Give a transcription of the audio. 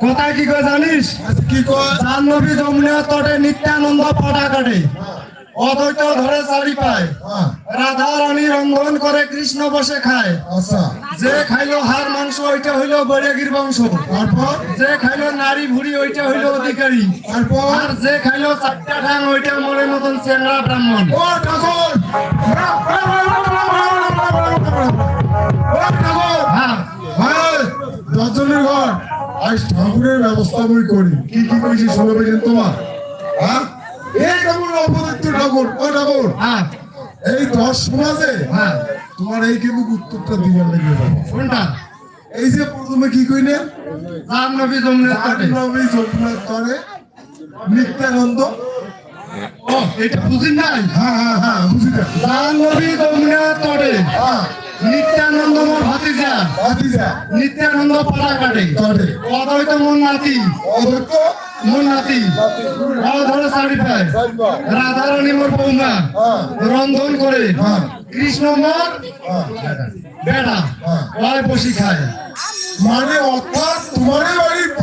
কোথায় কি কয় জানিস? কি কয়? জাহ্নবী যমুনার তটে নিত্যানন্দ পাটা কাটে, অদ্বৈত ধরে চারি পায়, রাধা রানী রন্ধন করে কৃষ্ণ বসে খায়। আচ্ছা, যে খাইলো হাড় মাংস ওইটা হইলো বৈরাগীর বংশ। তারপর যে খাইলো নারী ভুড়ি ওইটা হইলো অধিকারী। তারপর আর যে খাইলো চারটা ঠাং ওইটা মনের মতন চেংড়া ব্রাহ্মণ। ও ঠাকুর, ও ঠাকুর, হ্যাঁ, হ্যাঁ, দশজনের ঘর আজ ঠাকুরের ব্যবস্থা আমি করি। কি কি করেছি শোনো পেয়েছেন তোমার? হ্যাঁ, এই কেমন অপদত্ত ঠাকুর, ও ঠাকুর, হ্যাঁ, এই 10 সমাজে হ্যাঁ। তোমার এই কিন্তু উত্তরটা দিবার লাগবে বাবা। কোনটা? এই যে প্রথমে কি কইলে? জাহ্নবী যমুনার তটে। জাহ্নবী যমুনার তটে নিত্যানন্দ। ও, এটা বুঝিন নাই? হ্যাঁ হ্যাঁ হ্যাঁ, বুঝি না। জাহ্নবী যমুনার তটে হ্যাঁ, নিত্যানন্দ মোর ভাতিজা, ভাতিজা নিত্যানন্দ পাটা কাটে, তটে অদ্বৈত মোর নাতি, অদত্ত মোর নাতি, ধরে চারি পায়, রাধা রানী মোর বৌমা, রন্ধন করে কৃষ্ণ মোর বেটা, ওই বসি খায়। মানে অর্থাৎ তোমারই বাড়ি